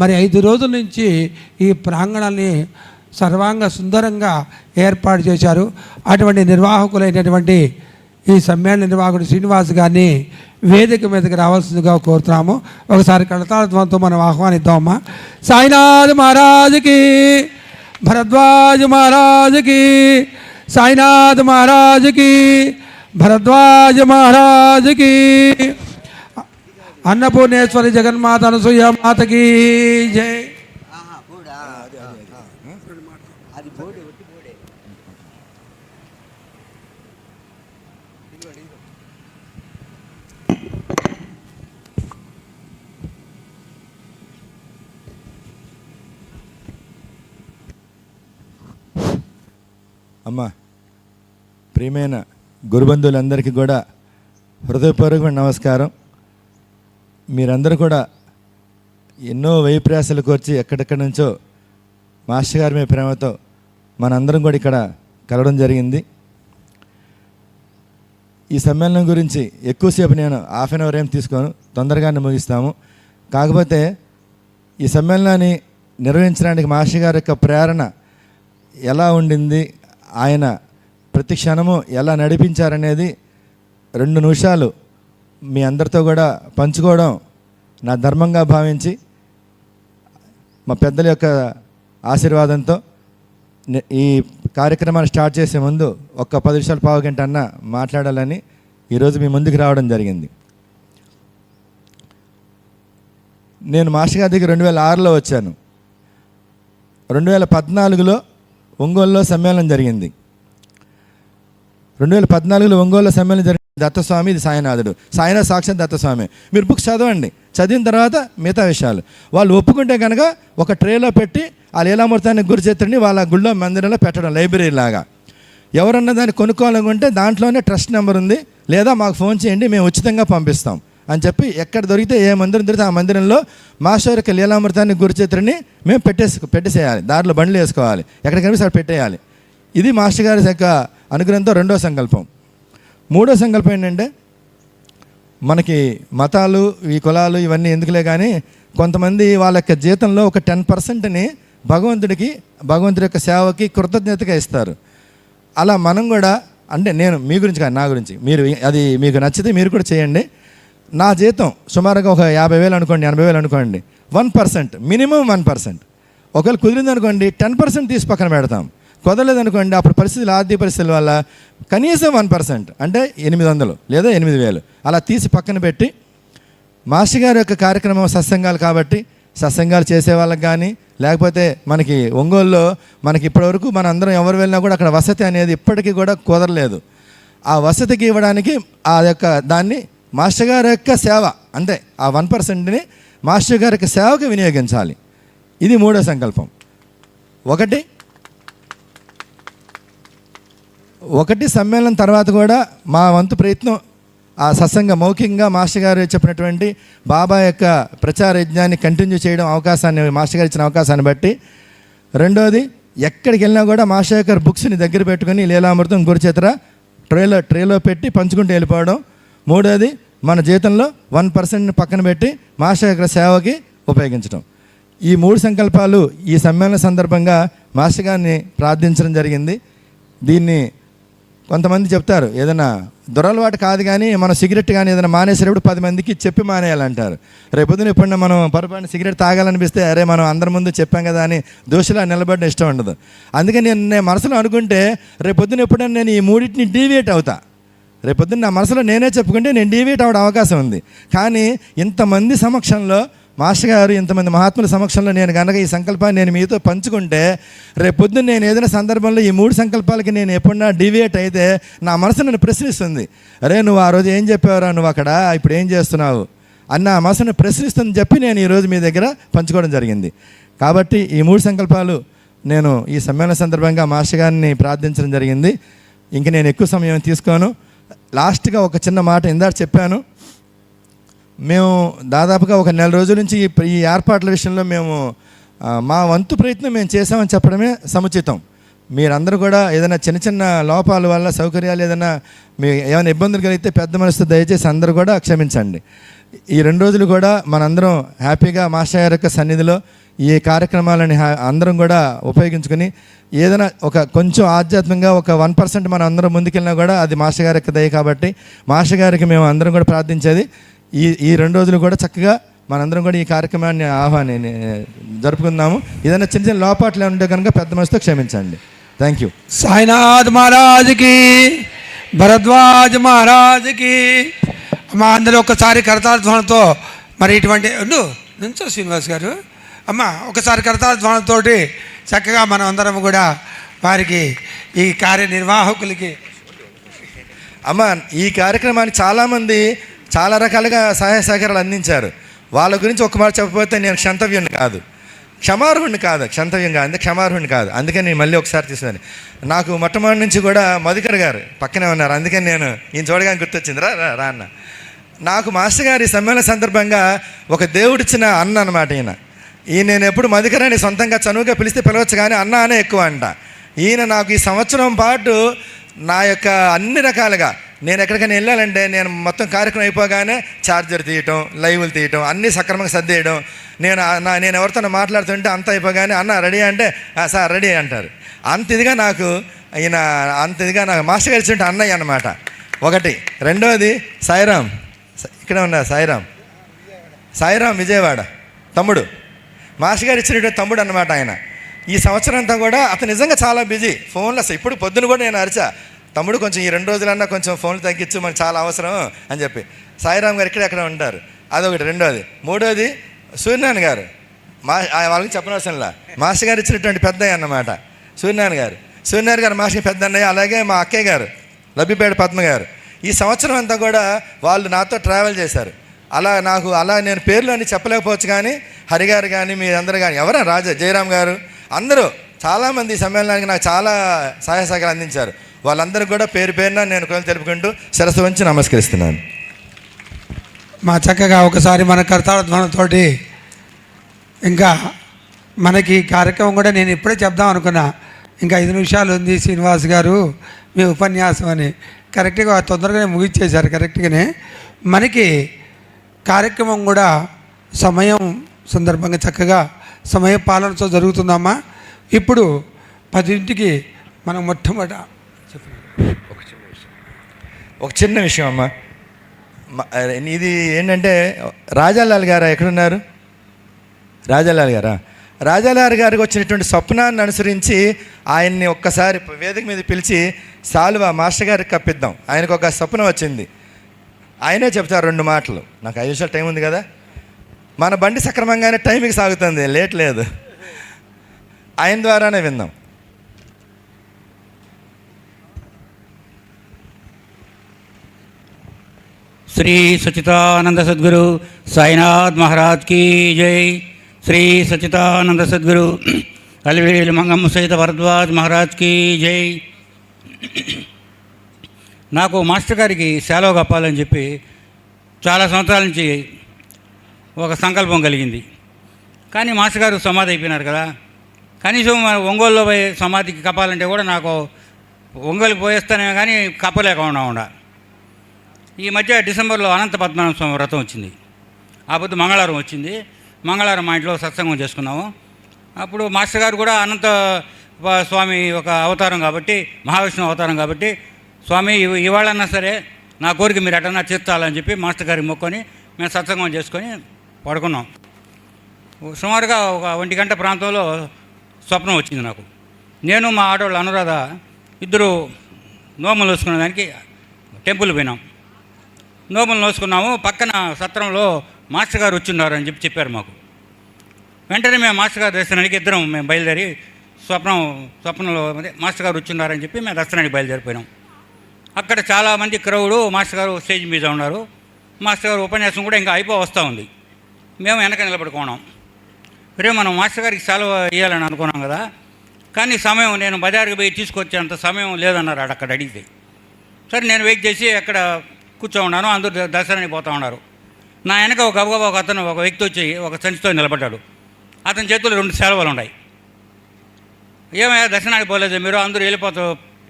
మరి 5 రోజుల నుంచి ఈ ప్రాంగణాన్ని సర్వాంగ సుందరంగా ఏర్పాటు చేశారు. అటువంటి నిర్వాహకులైనటువంటి ఈ సమ్మేళన నిర్వాహకుడు శ్రీనివాస్ గారిని వేదిక మీదకి రావాల్సిందిగా కోరుతున్నాము. ఒకసారి కళతాళత్వంతో మనం ఆహ్వానిద్దామమ్మా. సాయినాథ్ మహారాజుకి, భరద్వాజ్ మహారాజుకి, సాయినాథ్ మహారాజుకి, భరద్వాజ్ మహారాజుకి, అన్నపూర్ణేశ్వరి జగన్మాత అనసూయ మాతకి జై. అమ్మ, ప్రియమైన గురుబంధువులందరికీ కూడా హృదయపూర్వకమైన నమస్కారం. మీరందరూ కూడా ఎన్నో ప్రయాసాలు కోర్చి ఎక్కడెక్కడి నుంచో మాస్టర్ గారి మీద ప్రేమతో మనందరం కూడా ఇక్కడ కలవడం జరిగింది. ఈ సమ్మేళనం గురించి ఎక్కువసేపు నేను ½ అన్ అవర్ ఏం తీసుకోను, తొందరగానే ముగిస్తాము. కాకపోతే ఈ సమ్మేళనాన్ని నిర్వహించడానికి మాస్టర్ గారి యొక్క ప్రేరణ ఎలా ఉండింది, ఆయన ప్రతి క్షణము ఎలా నడిపించారనేది 2 నిమిషాలు మీ అందరితో కూడా పంచుకోవడం నా ధర్మంగా భావించి మా పెద్దల యొక్క ఆశీర్వాదంతో ఈ కార్యక్రమాన్ని స్టార్ట్ చేసే ముందు ఒక 10 నిమిషాలు పావు గంట అన్న మాట్లాడాలని ఈరోజు మీ ముందుకు రావడం జరిగింది. నేను మాస్టర్ గారి దగ్గర 2006లో వచ్చాను. 2014లో ఒంగోలులో సమ్మేళనం జరిగింది. 2014లో ఒంగోలులో సమ్మేళనం జరిగింది. దత్తస్వామి, ఇది సాయినాథుడు. సాయినాథ్ సాక్షాత్ దత్తస్వామి. మీరు బుక్స్ చదవండి, చదివిన తర్వాత మిగతా విషయాలు వాళ్ళు ఒప్పుకుంటే కనుక ఒక ట్రేలో పెట్టి ఆ లీలామూర్తాన్ని గురుచేత్రుని వాళ్ళ గుళ్ళో మందిరంలో పెట్టడం, లైబ్రరీ లాగా. ఎవరన్నా దాన్ని కొనుక్కోవాలనుకుంటే దాంట్లోనే ట్రస్ట్ నెంబర్ ఉంది, లేదా మాకు ఫోన్ చేయండి, మేము ఉచితంగా పంపిస్తాం అని చెప్పి ఎక్కడ దొరికితే ఏ మందిరం దొరికితే ఆ మందిరంలో మాస్టర్ యొక్క లీలామృతాన్ని గురుచేత్రుని మేము పెట్టేసేయాలి. దారిలో బండ్లు వేసుకోవాలి, ఎక్కడ కనిపిస్తే అక్కడ పెట్టేయాలి. ఇది మాస్టర్ గారి యొక్క అనుగ్రహంతో రెండో సంకల్పం. మూడో సంకల్పం ఏంటంటే, మనకి మతాలు, ఈ కులాలు ఇవన్నీ ఎందుకులే కానీ కొంతమంది వాళ్ళ యొక్క జీతంలో ఒక 10%ని భగవంతుడి యొక్క సేవకి కృతజ్ఞతగా ఇస్తారు. అలా మనం కూడా, అంటే నేను మీ గురించి కాదు, నా గురించి, మీరు అది మీకు నచ్చితే మీరు కూడా చేయండి. నా జీతం సుమారుగా ఒక 50,000 అనుకోండి, 80,000 అనుకోండి, 1%, మినిమం 1%. ఒకవేళ కుదిరిందనుకోండి 10% తీసి పక్కన పెడతాం. కుదరలేదనుకోండి అప్పుడు ఆర్థిక పరిస్థితుల వల్ల కనీసం 1%, అంటే 800 లేదా 8,000 అలా తీసి పక్కన పెట్టి, మాస్టర్ గారి యొక్క కార్యక్రమం సత్సంగాలు కాబట్టి సత్సంగాలు చేసే వాళ్ళకి కానీ, లేకపోతే మనకి ఒంగోలులో మనకి ఇప్పటివరకు మన అందరం ఎవరు వెళ్ళినా కూడా అక్కడ వసతి అనేది ఇప్పటికీ కూడా కుదరలేదు. ఆ వసతికి ఇవ్వడానికి ఆ యొక్క దాన్ని మాస్టర్ గారి యొక్క సేవ, అంటే ఆ 1%ని మాస్టర్ గారి యొక్క సేవకు వినియోగించాలి. ఇది మూడో సంకల్పం. ఒకటి సమ్మేళనం తర్వాత కూడా మా వంతు ప్రయత్నం ఆ సత్సంగ మౌఖికంగా మాస్టర్ గారు చెప్పినటువంటి బాబా యొక్క ప్రచార యజ్ఞాన్ని కంటిన్యూ చేయడం అవకాశాన్ని, మాస్టర్ గారు ఇచ్చిన అవకాశాన్ని బట్టి. రెండోది, ఎక్కడికి వెళ్ళినా కూడా మాస్టర్ గారి బుక్స్ని దగ్గర పెట్టుకుని లీలామృతం గురుచేత్ర ట్రేలో పెట్టి పంచుకుంటూ వెళ్ళిపోవడం. మూడోది, మన జీతంలో 1%ని పక్కన పెట్టి మాస్టర్ గారి సేవకి ఉపయోగించడం. ఈ 3 సంకల్పాలు ఈ సమ్మేళన సందర్భంగా మాస్టర్ గారిని ప్రార్థించడం జరిగింది. దీన్ని కొంతమంది చెప్తారు, ఏదైనా దురలవాటు కాదు కానీ మనం సిగరెట్ కానీ ఏదైనా మానేసేటప్పుడు 10 మందికి చెప్పి మానేయాలంటారు. రేపొద్దున ఎప్పుడన్నా మనం పొరపాటున సిగరెట్ తాగాలనిపిస్తే అరే మనం అందరి ముందు చెప్పాం కదా అని దోషులా నిలబడడం ఇష్టం ఉండదు. అందుకని నేను మనసులో అనుకుంటే రేపొద్దున ఎప్పుడన్నా నేను ఈ 3టిని డీవియేట్ అవుతా. రేపొద్దున నా మనసులో నేనే చెప్పుకుంటే నేను డీవియేట్ అవ్వడం అవకాశం ఉంది. కానీ ఇంతమంది సమక్షంలో, మాస్టర్ గారు ఇంతమంది మహాత్ముల సమక్షంలో నేను కనుక ఈ సంకల్పాన్ని నేను మీతో పంచుకుంటే, రేపొద్దున నేను ఏదైనా సందర్భంలో ఈ 3 సంకల్పాలకి నేను ఎప్పుడన్నా డీవియేట్ అయితే నా మనసు నన్ను ప్రశ్నిస్తుంది. అరే నువ్వు ఆ రోజు ఏం చెప్పావురా, నువ్వు అక్కడ ఇప్పుడు ఏం చేస్తున్నావు అన్న మనసును ప్రశ్నిస్తుందని చెప్పి నేను ఈరోజు మీ దగ్గర పంచుకోవడం జరిగింది. కాబట్టి ఈ 3 సంకల్పాలు నేను ఈ సమ్మేళన సందర్భంగా మాస్టర్ గారిని ప్రార్థించడం జరిగింది. ఇంక నేను ఎక్కువ సమయం తీసుకోను. లాస్ట్గా ఒక చిన్న మాట ఇందాక చెప్పాను. మేము దాదాపుగా ఒక 4 రోజుల నుంచి ఈ ఏర్పాట్ల విషయంలో మేము మా వంతు ప్రయత్నం మేము చేసామని చెప్పడమే సముచితం. మీరందరూ కూడా ఏదైనా చిన్న చిన్న లోపాల వల్ల సౌకర్యాలు ఏదైనా ఏమైనా ఇబ్బందులు కలిగితే పెద్ద మనసుతో దయచేసి అందరూ కూడా క్షమించండి. ఈ 2 రోజులు కూడా మనందరం హ్యాపీగా మాస్టర్ గారి యొక్క సన్నిధిలో ఈ కార్యక్రమాలని అందరం కూడా ఉపయోగించుకొని ఏదైనా ఒక కొంచెం ఆధ్యాత్మికంగా ఒక 1% మనం అందరం ముందుకెళ్ళినా కూడా అది మాస్టర్ గారి యొక్క దయ. కాబట్టి మాస్టర్ గారికి మేము అందరం కూడా ప్రార్థించేది ఈ 2 రోజులు కూడా చక్కగా మనందరం కూడా ఈ కార్యక్రమాన్ని జరుపుకుందాము. ఏదైనా చిన్న చిన్న లోపాట్లు ఉంటే కనుక పెద్ద మనసుతో క్షమించండి. Thank you. సాయినాథ్ మహారాజ్కి, భరద్వాజ్ మహారాజ్కి. మా అందరూ ఒకసారి కరతాళ ధ్వనంతో మరి ఇటువంటి నుంచో శ్రీనివాస్ గారు అమ్మ ఒకసారి కరతాళ ధ్వనంతో చక్కగా మనం అందరం కూడా వారికి ఈ కార్యనిర్వాహకులకి అమ్మ ఈ కార్యక్రమానికి చాలామంది చాలా రకాలుగా సహాయ సహకారాలు అందించారు. వాళ్ళ గురించి ఒక మాట చెప్పకపోతే నేను క్షంతవ్యుని కాదు, క్షమార్హుణ్ణి కాదు, క్షంతవ్యంగా అంతే క్షమార్హుణ్ణి కాదు. అందుకని నేను మళ్ళీ ఒకసారి తీసుకున్నాను. నాకు మొట్టమొదటి నుంచి కూడా మధుకర్ గారు పక్కనే ఉన్నారు. అందుకని నేను ఈయన చూడగానే గుర్తొచ్చింది రా అన్న. నాకు మాస్టర్ గారి సమ్మేళన సందర్భంగా ఒక దేవుడిచ్చిన అన్న అనమాట ఈయన నేను ఎప్పుడు మధుకర్ అని సొంతంగా చనువుగా పిలిస్తే పిలవచ్చు కానీ అన్న అనే ఎక్కువ అంట. ఈయన నాకు ఈ సంవత్సరం పాటు నా యొక్క అన్ని రకాలుగా నేను ఎక్కడికైనా వెళ్ళాలంటే నేను మొత్తం కార్యక్రమం అయిపోగానే ఛార్జర్ తీయటం, లైవ్లు తీయటం, అన్నీ సక్రమంగా సర్దేయడం. నేను ఎవరితో మాట్లాడుతుంటే అంత అయిపోగానే అన్న రెడీ అంటే సార్ రెడీ అంటారు. అంత ఇదిగా నాకు మాస్టర్ గారు ఇచ్చింటే అన్నయ్య అన్నమాట ఒకటి. రెండోది సాయిరామ్, ఇక్కడ ఉన్నారు సాయిరామ్ విజయవాడ తమ్ముడు, మాస్టర్ గారు ఇచ్చినటువంటి తమ్ముడు అన్నమాట ఆయన. ఈ సంవత్సరం అంతా కూడా అతను నిజంగా చాలా బిజీ ఫోన్లో. ఇప్పుడు పొద్దున కూడా నేను అరిచా, తమ్ముడు కొంచెం ఈ 2 రోజులన్నా కొంచెం ఫోన్లు తగ్గించు, మనకు చాలా అవసరం అని చెప్పి. సాయిరామ్ గారు ఎక్కడ ఉంటారు, అదొకటి. రెండోది. మూడోది సూర్యనారాయణ గారు వాళ్ళకి చెప్పనవసరంలా మాస్టర్ గారు ఇచ్చినటువంటి పెద్దయ్య అన్నమాట సూర్యనారాయణ గారు. సూర్యనారాయణ గారు మాస్టర్ పెద్ద అన్నయ్య. అలాగే మా అక్కయ్య గారు లబ్బిపేట పద్మ గారు. ఈ సంవత్సరం అంతా కూడా వాళ్ళు నాతో ట్రావెల్ చేశారు. అలా నేను పేర్లు అని చెప్పలేకపోవచ్చు, కానీ హరి గారు కానీ మీరందరూ కానీ ఎవరా జయరామ్ గారు అందరూ చాలామంది ఈ సమ్మేళనానికి నాకు చాలా సహాయ సహకారం అందించారు. వాళ్ళందరూ కూడా పేరు పేరున నేను కొంచెం తెలుపుకుంటూ శిరస్సు వంచి నమస్కరిస్తున్నాను. మా చక్కగా ఒకసారి మన కర్తాధ్వనంతోటి ఇంకా మనకి కార్యక్రమం కూడా నేను ఇప్పుడే చెప్దాం అనుకున్నా, ఇంకా 5 నిమిషాలు ఉంది శ్రీనివాస్ గారు మీ ఉపన్యాసం అని. కరెక్ట్గా తొందరగానే ముగించేశారు. కరెక్ట్గానే మనకి కార్యక్రమం కూడా సమయం సందర్భంగా చక్కగా సమయ పాలనతో జరుగుతుందమ్మా. ఇప్పుడు 10ంటికి మనం మొట్టమొదట ఒక చిన్న విషయం అమ్మా. ఇది ఏంటంటే రాజాలాల్ గారు ఎక్కడున్నారు? రాజాలాల్ గారికి వచ్చినటువంటి స్వప్నాన్ని అనుసరించి ఆయన్ని ఒక్కసారి వేదిక మీద పిలిచి సాల్వా మాస్టర్ గారికి కప్పిద్దాం. ఆయనకు ఒక స్వప్నం వచ్చింది, ఆయనే చెప్తారు 2 మాటలు. నాకు 5 నిమిషాలు టైం ఉంది కదా, మన బండి సక్రమంగానే టైంకి సాగుతుంది, లేట్ లేదు. ఆయన ద్వారానే విందాం. శ్రీ సచితానంద సద్గురు సాయినాథ్ మహారాజ్ కీ జై. శ్రీ సచితానంద సద్గురు అలివేలు మంగమ్మ సహిత భరద్వాజ్ మహారాజ్ కీ జై. నాకు మాస్టర్ గారికి సెలవు కప్పాలని చెప్పి చాలా సంవత్సరాల నుంచి ఒక సంకల్పం కలిగింది. కానీ మాస్టర్ గారు సమాధి అయిపోయినారు కదా, కనీసం ఒంగోలులో పోయి సమాధికి కప్పాలంటే కూడా నాకు ఒంగోలుకి పోయేస్తానే కానీ కప్పలేకుండా ఉండా. ఈ మధ్య డిసెంబర్లో అనంత పద్మనాభ స్వామి వ్రతం వచ్చింది. ఆ పొద్దు మంగళవారం వచ్చింది. మంగళవారం మా ఇంట్లో సత్సంగం చేసుకున్నాము. అప్పుడు మాస్టర్ గారు కూడా అనంత స్వామి ఒక అవతారం కాబట్టి, మహావిష్ణువు అవతారం కాబట్టి, స్వామి ఇవాళన్నా సరే నా కోరిక మీరు ఎటన్నా తీర్చాలని చెప్పి మాస్టర్ గారికి మొక్కొని మేము సత్సంగం చేసుకొని పడుకున్నాం. సుమారుగా ఒక 1 గంట ప్రాంతంలో స్వప్నం వచ్చింది నాకు. నేను మా ఆడవాళ్ళు అనురాధ ఇద్దరు నోములు నోసుకునే దానికి టెంపుల్ పోయినాం. నోములు నోసుకున్నాము. పక్కన సత్రంలో మాస్టర్ గారు వచ్చిన్నారు అని చెప్పారు మాకు. వెంటనే మేము మాస్టర్ గారు దర్శనానికి ఇద్దరం మేము బయలుదేరి స్వప్నంలో మాస్టర్ గారు వచ్చిన్నారని చెప్పి మేము దర్శనానికి బయలుదేరిపోయినాం. అక్కడ చాలామంది క్రౌడు, మాస్టర్ గారు స్టేజ్ మీద ఉన్నారు. మాస్టర్ గారు ఉపన్యాసం కూడా ఇంకా వస్తూ ఉంది. మేము వెనక నిలబడుకున్నాం. రేపు మనం మాస్టర్ గారికి సెలవు ఇవ్వాలని అనుకున్నాం కదా, కానీ సమయం నేను బజారుకి పోయి తీసుకొచ్చేంత సమయం లేదన్నారు అక్కడ అడిగితే. సరే నేను వెయిట్ చేసి అక్కడ కూర్చో ఉన్నాను. అందరూ దర్శనానికి పోతూ ఉన్నారు. నా వెనక ఒక వ్యక్తి వచ్చి ఒక సంచితో నిలబడ్డాడు. అతని చేతుల్లో 2 సెలవులు ఉన్నాయి. ఏమయ్యా దర్శనానికి పోలేదు మీరు, అందరూ వెళ్ళిపోతూ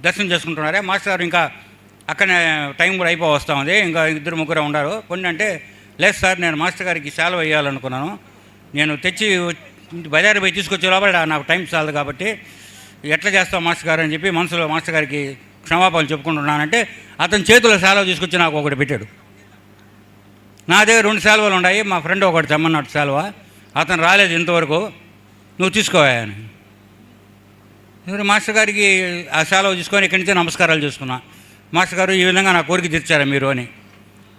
దర్శనం చేసుకుంటున్నారే, మాస్టర్ గారు ఇంకా అక్కడనే టైం కూడా వస్తూ ఉంది, ఇంకా 2-3 ఉన్నారు కొన్ని అంటే, లేదు సార్ నేను మాస్టర్ గారికి సెలవు వేయాలనుకున్నాను, నేను తెచ్చి బజారు పోయి తీసుకొచ్చే లోపల నాకు టైం చాలదు కాబట్టి ఎట్లా చేస్తాం మాస్టర్ గారు అని చెప్పి మనసులో మాస్టర్ గారికి క్షమాపణలు చెప్పుకుంటున్నానంటే, అతని చేతిలో సెలవు తీసుకొచ్చి నాకు ఒకటి పెట్టాడు. నా దగ్గర 2 సెలవులు ఉన్నాయి, మా ఫ్రెండ్ ఒకటి తెమ్మన్నాడు సెలవు, అతను రాలేదు ఇంతవరకు, నువ్వు తీసుకోవాయని. మాస్టర్ గారికి ఆ సెలవు తీసుకొని ఇక్కడి నుంచే నమస్కారాలు చేసుకున్నా. మాస్టర్ గారు ఈ విధంగా నా కోరిక తీర్చారా మీరు అని.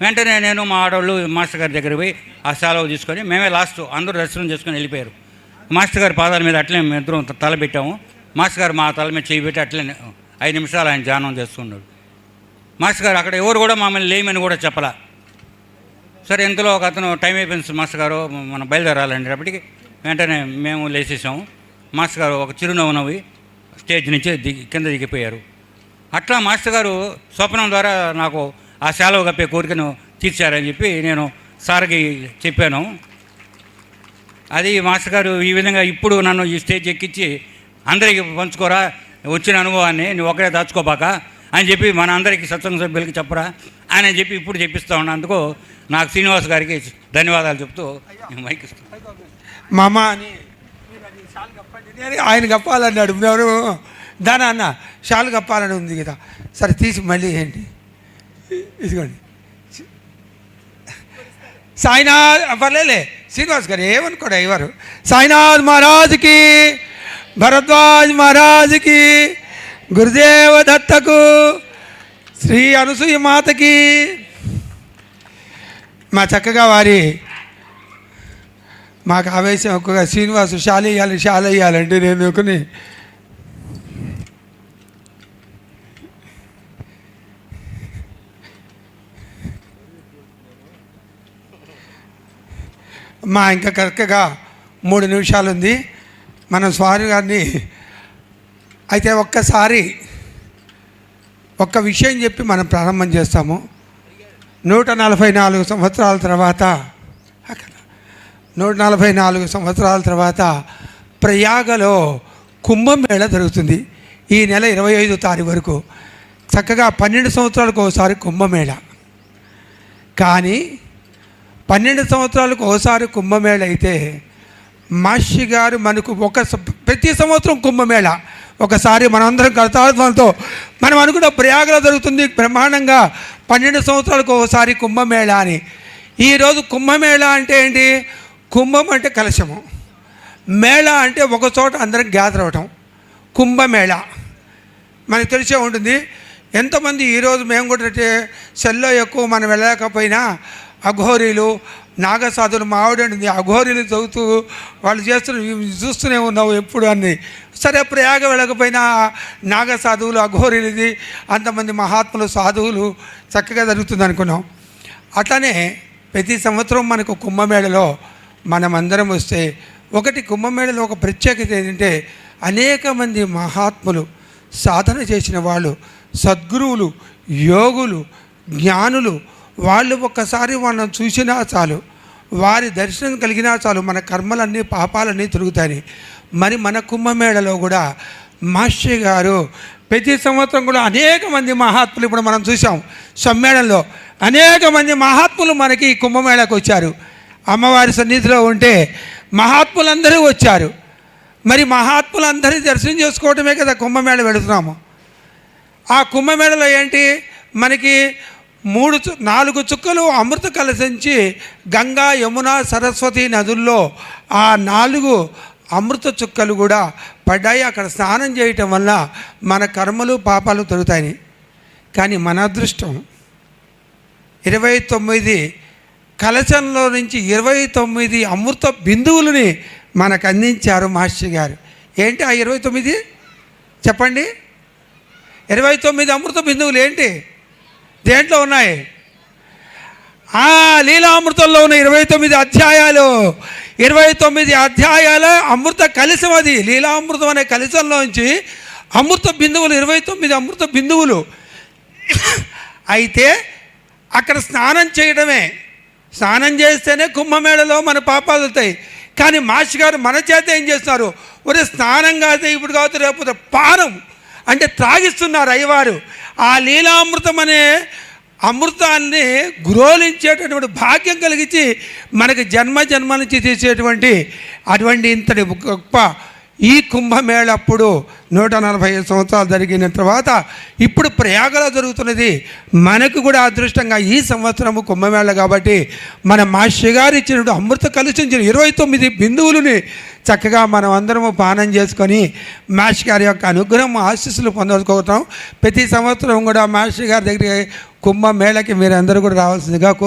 వెంటనే నేను మా ఆడవాళ్ళు మాస్టర్ గారి దగ్గర పోయి ఆ సెలవు తీసుకొని మేమే లాస్ట్ అందరూ దర్శనం చేసుకొని వెళ్ళిపోయారు. మాస్టర్ గారి పాదాల మీద అట్లే మేము ఇద్దరం తల పెట్టాము. మాస్టర్ గారు మా తల మీద చేయి పెట్టి అట్లే 5 నిమిషాలు ఆయన ధ్యానం చేస్తున్నాడు. మాస్టర్ గారు అక్కడ ఎవరు కూడా మమ్మల్ని లేమని కూడా చెప్పలా. సరే ఇంతలో ఒక అతను టైం అయిపోయింది మాస్టర్ గారు మనం బయలుదేరాలంటప్పటికి వెంటనే మేము లేచేసాము. మాస్టర్ గారు ఒక చిరునవ్వు నవ్వి స్టేజ్ నుంచి కింద దిగిపోయారు. అట్లా మాస్టర్ గారు స్వప్నం ద్వారా నాకు ఆ సెలవు కప్పే కోరికను తీర్చారని చెప్పి నేను సార్కి చెప్పాను. అది మాస్టర్ గారు ఈ విధంగా ఇప్పుడు నన్ను ఈ స్టేజ్ ఎక్కించి అందరికీ పంచుకోరా వచ్చిన అనుభవాన్ని, నువ్వు ఒకడే దాచుకోబాక అని చెప్పి మన అందరికీ సత్సంగ సభ్యులకి చెప్పరా అని చెప్పి ఇప్పుడు చెప్పిస్తూ ఉన్నందుకు నాకు శ్రీనివాస్ గారికి ధన్యవాదాలు చెప్తూ మైక్ ఇస్తాను. మామ అని ఆయన కప్పాలన్నాడు. ఎవరు దానా అన్న షాలు కప్పాలని ఉంది కదా, సరే తీసి మళ్ళీ ఏంటి ఇదిగోండి. సాయినాథ్ పర్లేలే శ్రీనివాస్ గారు ఏమనుకోడా ఇవ్వరు. సాయినాథ్ మహారాజ్కి, భరద్వాజ్ మహారాజ్కి, గురుదేవ దత్తకు, శ్రీ అనసూయ మాతకి, మా చక్కగా వారి మాకు ఆవేశం ఎక్కువగా శ్రీనివాసు షాల్ వేయాలంటే నేను అనుకుని ఇంకా కరెక్ట్గా 3 నిమిషాలు ఉంది. మనం స్వామి గారిని అయితే ఒక్కసారి ఒక్క విషయం చెప్పి మనం ప్రారంభం చేస్తాము. 144 సంవత్సరాల తర్వాత 144 సంవత్సరాల తర్వాత ప్రయాగలో కుంభమేళ జరుగుతుంది. ఈ నెల 25వ తారీఖు వరకు చక్కగా 12 సంవత్సరాలకు ఒకసారి కుంభమేళ. కానీ 12 సంవత్సరాలకు ఒకసారి కుంభమేళ అయితే మాస్టర్ గారు మనకు ప్రతి సంవత్సరం కుంభమేళ ఒకసారి మనందరం కర్తాత్మలతో మనం అనుకున్న ప్రయాగలో జరుగుతుంది బ్రహ్మాండంగా 12 సంవత్సరాలకు ఒకసారి కుంభమేళ అని. ఈరోజు కుంభమేళ అంటే ఏంటి? కుంభం అంటే కలశము, మేళ అంటే ఒక చోట అందరం గ్యాదర్ అవటం, కుంభమేళ మనకు తెలిసే ఉంటుంది. ఎంతమంది ఈరోజు మేము కూడా సెల్లో ఎక్కువ మనం వెళ్ళలేకపోయినా అఘోరీలు నాగసాధులు మా ఆవిడండి అఘోరీలు చదువుతూ వాళ్ళు చూస్తూనే ఉన్నావు ఎప్పుడు అన్ని. సరే ప్రయాగ వెళ్ళకపోయినా నాగసాధువులు అఘోరీలది అంతమంది మహాత్ములు సాధువులు చక్కగా జరుగుతుంది అనుకున్నాం. అట్లనే ప్రతి సంవత్సరం మనకు కుంభమేళలో మనమందరం వస్తే ఒకటి కుంభమేళలో ఒక ప్రత్యేకత ఏంటంటే అనేక మంది మహాత్ములు సాధన చేసిన వాళ్ళు సద్గురువులు యోగులు జ్ఞానులు వాళ్ళు ఒక్కసారి వాళ్ళని చూసినా చాలు, వారి దర్శనం కలిగినా చాలు, మన కర్మలన్నీ పాపాలన్నీ తిరుగుతాయి. మరి మన కుంభమేళలో కూడా మాస్టర్ గారు ప్రతి సంవత్సరం కూడా అనేక మంది మహాత్ములు ఇప్పుడు మనం చూసాం సమ్మేళనంలో అనేక మంది మహాత్ములు మనకి కుంభమేళకు వచ్చారు. అమ్మవారి సన్నిధిలో ఉంటే మహాత్ములందరూ వచ్చారు. మరి మహాత్ములందరినీ దర్శనం చేసుకోవటమే కదా కుంభమేళ వెళుతున్నాము. ఆ కుంభమేళలో ఏంటి మనకి 4 చుక్కలు అమృత కలశించి గంగా యమున సరస్వతి నదుల్లో ఆ 4 అమృత చుక్కలు కూడా పడ్డాయి. అక్కడ స్నానం చేయటం వల్ల మన కర్మలు పాపాలు తొలుగుతాయి. కానీ మన అదృష్టం 29 కలశంలో నుంచి 29 అమృత బిందువులని మనకు అందించారు మాస్టర్ గారు. ఏంటి ఆ 29 చెప్పండి? 29 అమృత బిందువులు ఏంటి? దేంట్లో ఉన్నాయి? ఆ లీలామృతంలో ఉన్న 29 అధ్యాయాలు. 29 అధ్యాయాల అమృత కలశం అది. లీలామృతం అనే కలశంలోంచి అమృత బిందువులు 29 అమృత బిందువులు. అయితే అక్కడ స్నానం చేయడమే, స్నానం చేస్తేనే కుంభమేళలో మన పాపాలు అవుతాయి. కానీ మాస్టర్ గారు మన చేత ఏం చేస్తున్నారు? ఒరే స్నానం కాదు ఇప్పుడు కాదు రేపు పానం అంటే త్రాగిస్తున్నారు అయ్యవారు. ఆ లీలామృతం అనే అమృతాన్ని గ్రోలించేటటువంటి భాగ్యం కలిగించి మనకి జన్మ నుంచి తీసేటువంటి అటువంటి ఇంతటి గొప్ప ఈ కుంభమేళ అప్పుడు 145 సంవత్సరాలు జరిగిన తర్వాత ఇప్పుడు ప్రయాగలో జరుగుతున్నది. మనకు కూడా అదృష్టంగా ఈ సంవత్సరము కుంభమేళ కాబట్టి మన మాస్టర్ గారు ఇచ్చినటువంటి అమృత కలుషించిన 29 బిందువులని చక్కగా మనం అందరము పానం చేసుకొని మాస్టర్ గారి యొక్క అనుగ్రహం ఆశీస్సులు పొందుకోవటం. ప్రతి సంవత్సరం కూడా మాస్టర్ గారి దగ్గర కుంభమేళకి మీరు అందరూ కూడా రావాల్సిందిగా